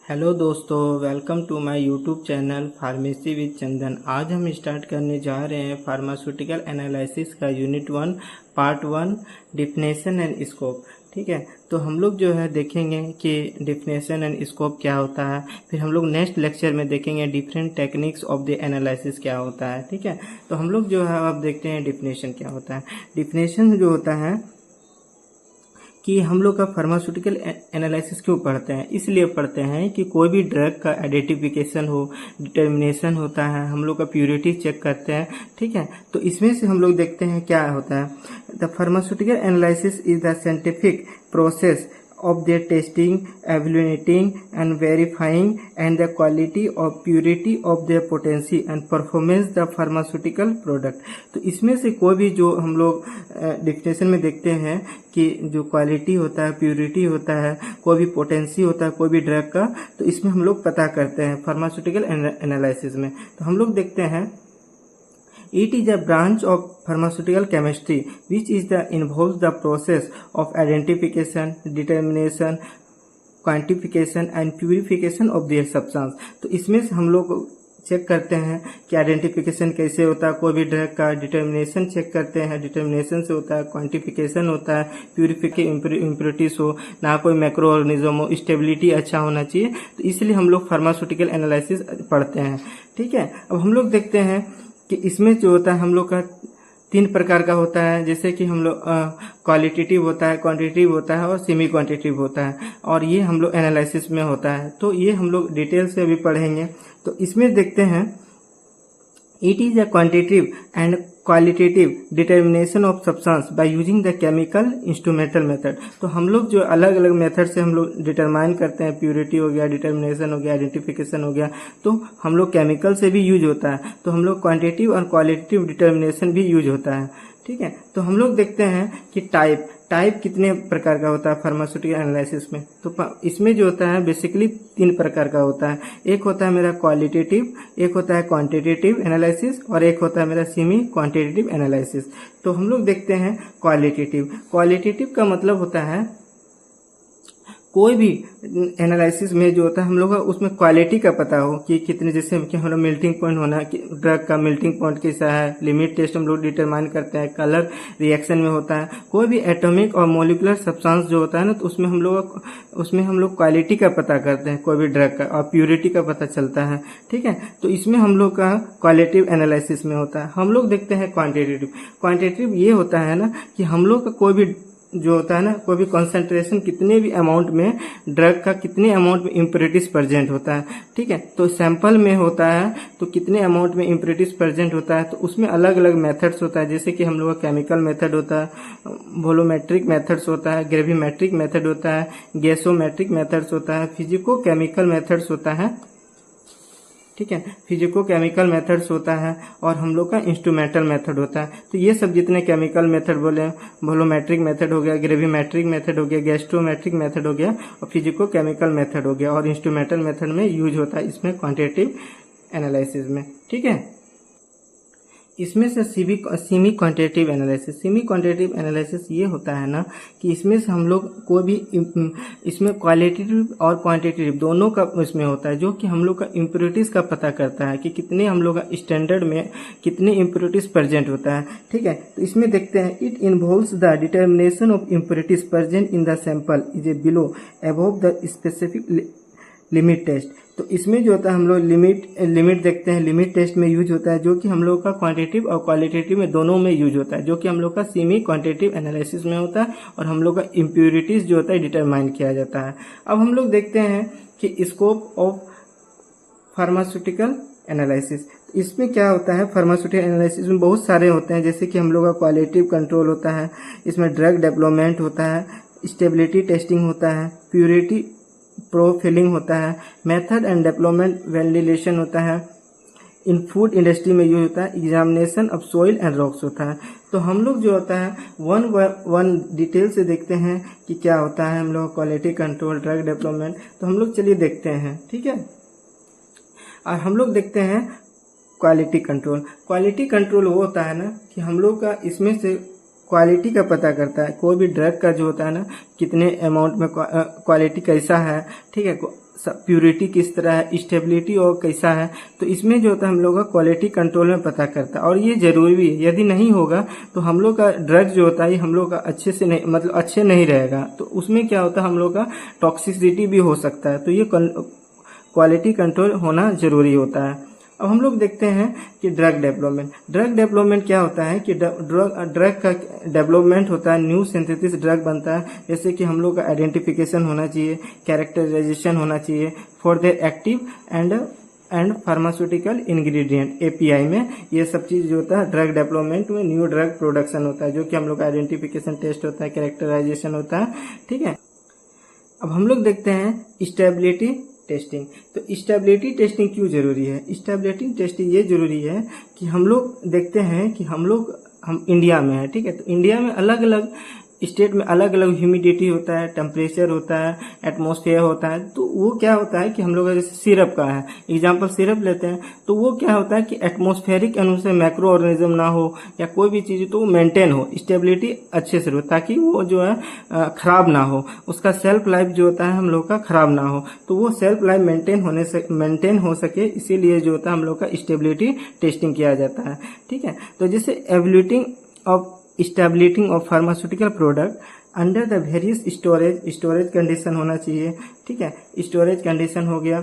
Hello दोस्तों, welcome to my YouTube channel pharmacy with Chandan. आज हम स्टार्ट करने जा रहे हैं फार्मास्यूटिकल एनालिसिस का unit 1 part 1 definition and scope. ठीक है, तो हम लोग जो है देखेंगे कि डिफिनेशन एंड स्कोप क्या होता है। फिर हम लोग नेक्स्ट लेक्चर में देखेंगे different techniques of the analysis क्या होता है। ठीक है, तो हम लोग जो है अब देखते हैं डिफिनेशन क्या होता है। डिफिनेशन जो होता है कि हम लोग का फार्मास्यूटिकल एनालिसिस क्यों पढ़ते हैं, इसलिए पढ़ते हैं कि कोई भी ड्रग का आइडेंटिफिकेशन हो, डिटर्मिनेशन होता है, हम लोग का प्योरिटी चेक करते हैं। ठीक है, तो इसमें से हम लोग देखते हैं क्या होता है। The pharmaceutical analysis is the scientific process of their testing, evaluating and verifying and the quality of purity of their potency and performance the pharmaceutical product। तो इसमें से कोई भी जो हम लोग डिफिनेशन में देखते हैं कि जो क्वालिटी होता है, प्यूरिटी होता है, कोई भी पोटेंसी होता है कोई भी ड्रग का, तो इसमें हम लोग पता करते हैं फार्मास्यूटिकल एनालिसिस में। तो हम लोग देखते हैं It is a branch of pharmaceutical chemistry which involves the process of identification, determination, quantification and purification of their substance। तो इसमें से हम लोग चेक करते हैं कि आइडेंटिफिकेशन कैसे होता है कोई भी ड्रग का, डिटर्मिनेशन चेक करते हैं, डिटर्मिनेशन से होता है क्वांटिफिकेशन होता है, प्यूरिफिकेशन इम्प्योरिटीज हो, ना कोई माइक्रो ऑर्गेनिज्म हो, स्टेबिलिटी अच्छा होना चाहिए। तो इसलिए हम लोग फार्मास्यूटिकल एनालिसिस पढ़ते हैं। ठीक है, अब हम लोग देखते हैं कि इसमें जो होता है हम लोग का 3 प्रकार का होता है। जैसे कि हम लोग क्वालिटेटिव होता है, क्वांटिटेटिव होता है और सेमी क्वांटिटेटिव होता है, और ये हम लोग एनालिसिस में होता है। तो ये हम लोग डिटेल से अभी पढ़ेंगे। तो इसमें देखते हैं it is a quantitative and qualitative determination of substance by using the chemical instrumental method. तो हम लोग जो अलग अलग मेथड से हम लोग डिटरमाइन करते हैं, प्यूरिटी हो गया, डिटर्मिनेशन हो गया, आइडेंटिफिकेशन हो गया, तो हम लोग केमिकल से भी यूज होता है। तो हम लोग क्वांटिटेटिव और क्वालिटेटिव डिटर्मिनेशन भी यूज होता है। ठीक है, तो हम लोग देखते हैं कि टाइप कितने प्रकार का होता है फार्मास्यूटिकल एनालिसिस में। तो इसमें जो होता है बेसिकली 3 प्रकार का होता है। एक होता है मेरा क्वालिटेटिव, एक होता है क्वांटिटेटिव एनालिसिस और एक होता है मेरा सेमी क्वांटिटेटिव एनालिसिस। तो हम लोग देखते हैं क्वालिटेटिव का मतलब होता है कोई भी एनालिसिस में जो होता है हम लोग का उसमें क्वालिटी का पता हो कि कितने, जैसे कि हमारा मेल्टिंग पॉइंट होना, कि ड्रग का मेल्टिंग पॉइंट कैसा है, लिमिट टेस्ट हम लोग डिटरमाइन करते हैं, कलर रिएक्शन में होता है, कोई भी एटॉमिक और मॉलिक्यूलर सब्सटेंस जो होता है ना, तो उसमें हम लोग क्वालिटी का पता करते हैं कोई भी ड्रग का, और प्योरिटी का पता चलता है। ठीक है, तो इसमें हम लोग का क्वालिटेटिव एनालिसिस में होता है। हम लोग देखते हैं क्वांटिटेटिव ये होता है ना कि हम लोग का कोई भी जो होता है ना, कोई भी कॉन्सेंट्रेशन कितने भी अमाउंट में ड्रग का कितने अमाउंट में इम्प्योरिटीज प्रेजेंट होता है। ठीक है, तो सैंपल में होता है तो कितने अमाउंट में इम्प्योरिटीज प्रेजेंट होता है, तो उसमें अलग अलग मेथड्स होता है। जैसे कि हम लोग का केमिकल मेथड होता है, वोलोमेट्रिक मेथड्स होता है, ग्रेविमेट्रिक मेथड होता है, गैसोमेट्रिक मेथड्स होता है, फिजिको केमिकल मेथड्स होता है। ठीक है, फिजिको केमिकल मेथड्स होता है और हम लोग का इंस्ट्रूमेंटल मेथड होता है। तो ये सब जितने केमिकल मेथड बोले, वोलोमेट्रिक मेथड हो गया, ग्रेविमेट्रिक मेथड हो गया, गैस्ट्रोमेट्रिक मेथड हो गया और फिजिको केमिकल मेथड हो गया, और इंस्ट्रूमेंटल मेथड में यूज होता है इसमें क्वांटिटेटिव एनालिसिस में। ठीक है, इसमें से सेमी क्वांटिटेटिव एनालिसिस ये होता है ना कि इसमें से हम लोग कोई भी इसमें क्वालिटेटिव और क्वांटिटेटिव दोनों का इसमें होता है, जो कि हम लोग का इम्प्योरिटीज का पता करता है कि कितने हम लोग का स्टैंडर्ड में कितने इम्प्योरिटीज प्रेजेंट होता है। ठीक है, तो इसमें देखते हैं it involves the determination of impurities present in the sample is a below above the specific limit test. तो इसमें जो होता है हम लोग लिमिट देखते हैं, लिमिट टेस्ट में यूज होता है, जो कि हम लोग का क्वांटिटेटिव और क्वालिटेटिव में दोनों में यूज होता है, जो कि हम लोग का सेमी क्वांटिटेटिव एनालिसिस में होता है, और हम लोग का इम्प्योरिटीज जो होता है डिटरमाइन किया जाता है। अब हम लोग देखते हैं कि स्कोप ऑफ फार्मास्यूटिकल एनालिसिस, इसमें क्या होता है। फार्मास्यूटिकल एनालिसिस में बहुत सारे होते हैं, जैसे कि हम लोग का क्वालिटेटिव कंट्रोल होता है, इसमें ड्रग डेवलपमेंट होता है, स्टेबिलिटी टेस्टिंग होता है, प्योरिटी प्रोफिलिंग होता है, मेथड एंड डेवलपमेंट वैलिडेशन होता है, इन फूड इंडस्ट्री में यूज होता है, examination of soil and rocks होता है। तो हम लोग जो होता है वन डिटेल से देखते हैं कि क्या होता है हम लोग क्वालिटी कंट्रोल, ड्रग डेवलपमेंट। तो हम लोग चलिए देखते हैं। ठीक है, और हम लोग देखते हैं क्वालिटी कंट्रोल वो होता है ना कि हम लोग का इसमें से क्वालिटी का पता करता है, कोई भी ड्रग का जो होता है ना कितने अमाउंट में क्वालिटी कैसा है। ठीक है, प्यूरिटी किस तरह है, स्टेबिलिटी और कैसा है। तो इसमें जो होता है हम लोग का क्वालिटी कंट्रोल में पता करता है, और ये जरूरी भी है। यदि नहीं होगा तो हम लोग का ड्रग जो होता है हम लोग का अच्छे से नहीं, मतलब अच्छे नहीं रहेगा। तो उसमें क्या होता है हम लोग का टॉक्सिसिटी भी हो सकता है। तो ये क्वालिटी कंट्रोल होना जरूरी होता है। अब हम लोग देखते हैं कि ड्रग डेवलपमेंट क्या होता है कि ड्रग का डेवलपमेंट होता है, न्यू सिंथेसिस ड्रग बनता है। जैसे कि हम लोग का आइडेंटिफिकेशन होना चाहिए, कैरेक्टराइजेशन होना चाहिए for their active and pharmaceutical ingredient API में। ये सब चीज़ जो होता है ड्रग डेवलपमेंट में न्यू ड्रग प्रोडक्शन होता है, जो कि हम लोग का आइडेंटिफिकेशन टेस्ट होता है, कैरेक्टराइजेशन होता है। ठीक है, अब हम लोग देखते हैं स्टेबिलिटी टेस्टिंग। तो स्टेबिलिटी टेस्टिंग क्यों जरूरी है? स्टेबिलिटी टेस्टिंग ये जरूरी है कि हम लोग देखते हैं कि हम इंडिया में है, ठीक है। तो इंडिया में अलग अलग स्टेट में अलग अलग ह्यूमिडिटी होता है, टेम्परेचर होता है, एटमॉस्फेयर होता है। तो वो क्या होता है कि हम लोग जैसे सिरप का है एग्जांपल, सिरप लेते हैं तो वो क्या होता है कि एटमॉस्फेरिक अनुसार माइक्रो ऑर्गेनिज्म ना हो या कोई भी चीज़ तो वो मेंटेन हो, स्टेबिलिटी अच्छे से हो, ताकि वो जो है खराब ना हो, उसका सेल्फ लाइफ जो होता है हम लोग का खराब ना हो। तो वो सेल्फ लाइफ मेंटेन हो सके, इसीलिए जो होता है हम लोग का स्टेबिलिटी टेस्टिंग किया जाता है। ठीक है, तो जैसे evaluating of stability of pharmaceutical product under the various storage condition होना चाहिए। ठीक है, स्टोरेज कंडीशन हो गया,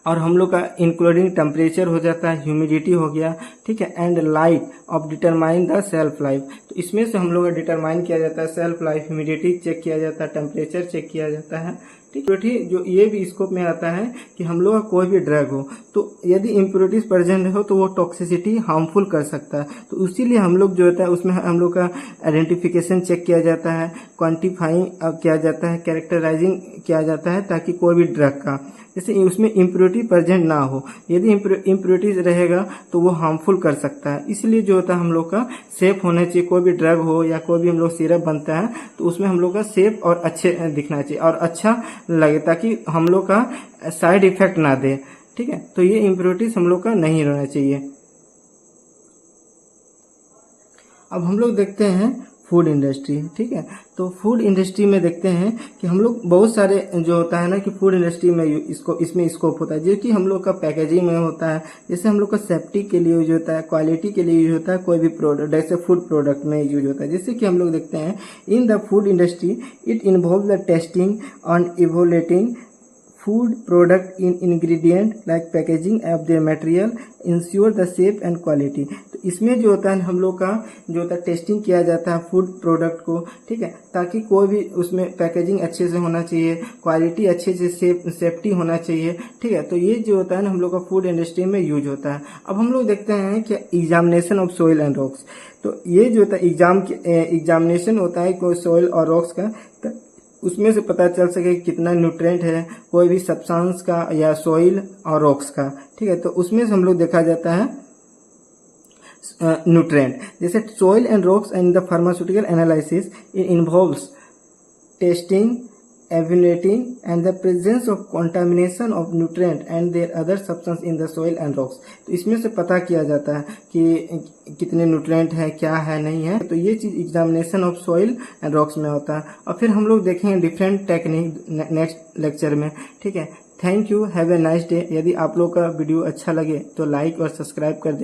और हम लोग का इंक्लूडिंग टेम्परेचर हो जाता है, ह्यूमिडिटी हो गया। ठीक है, and light of determine the self life. तो इसमें से हम लोग का डिटरमाइन किया जाता है सेल्फ लाइफ, ह्यूमिडिटी चेक किया जाता है, टेम्परेचर चेक किया जाता है। ठीक है, जो ये भी स्कोप में आता है कि हम लोग का कोई भी ड्रग हो तो यदि इम्प्योरिटीज प्रेजेंट हो तो वो टॉक्सिसिटी हार्मफुल कर सकता है। तो इसीलिए हम लोग जो होता है उसमें हम लोग का आइडेंटिफिकेशन चेक किया जाता है, क्वांटिफाइंग किया जाता है, कैरेक्टराइजिंग किया जाता है, ताकि कोई भी ड्रग का जैसे उसमें इम्प्योरिटी प्रेजेंट ना हो। यदि इम्प्योरिटीज रहेगा तो वो हार्मफुल कर सकता है। इसलिए जो होता है हम लोग का सेफ होना चाहिए। कोई भी ड्रग हो या कोई भी हम लोग सिरप बनता है तो उसमें हम लोग का सेफ और अच्छे दिखना चाहिए और अच्छा लगे, ताकि हम लोग का साइड इफेक्ट ना दे। ठीक है, तो ये इम्प्योरिटीज हम लोग का नहीं रहना चाहिए। अब हम लोग देखते हैं फूड इंडस्ट्री। ठीक है, तो फूड इंडस्ट्री में देखते हैं कि हम लोग बहुत सारे जो होता है ना कि फूड इंडस्ट्री में इसमें स्कोप होता है, जो कि हम लोग का पैकेजिंग में होता है। जैसे हम लोग का सेफ्टी के लिए यूज होता है, क्वालिटी के लिए यूज होता है, कोई भी प्रोडक्ट जैसे फूड प्रोडक्ट में यूज होता है। जैसे कि हम लोग देखते हैं in the food industry it involve the testing on evaluating food product in ingredient like packaging of their material ensure the safe and quality। तो इसमें जो होता है हम लोग का जो होता है टेस्टिंग किया जाता है फूड प्रोडक्ट को। ठीक है, ताकि कोई भी उसमें पैकेजिंग अच्छे से होना चाहिए, क्वालिटी अच्छे से सेफ्टी होना चाहिए। ठीक है, तो ये जो होता है ना हम लोग का फूड इंडस्ट्री में यूज होता है। अब हम लोग देखते हैं कि examination of soil and rocks. तो ये जो होता है एग्जामिनेशन होता है कोई सोइल और रॉक्स का, उसमें से पता चल सके कितना न्यूट्रिएंट है कोई भी सब्सटेंस का या सॉइल और रॉक्स का। ठीक है, तो उसमें से हम लोग देखा जाता है न्यूट्रिएंट। जैसे soil and rocks and the pharmaceutical analysis it involves testing, evaluating and the presence of contamination of nutrient and their other substance in the soil and rocks। तो इसमें से पता किया जाता है कि कितने न्यूट्रिएंट है, क्या है, नहीं है। तो ये चीज़ examination of soil and rocks में होता है। और फिर हम लोग देखेंगे डिफरेंट टेक्निक नेक्स्ट लेक्चर में। ठीक है, thank you, have a nice day. यदि आप लोग का वीडियो अच्छा लगे तो लाइक और सब्सक्राइब कर दीजिए।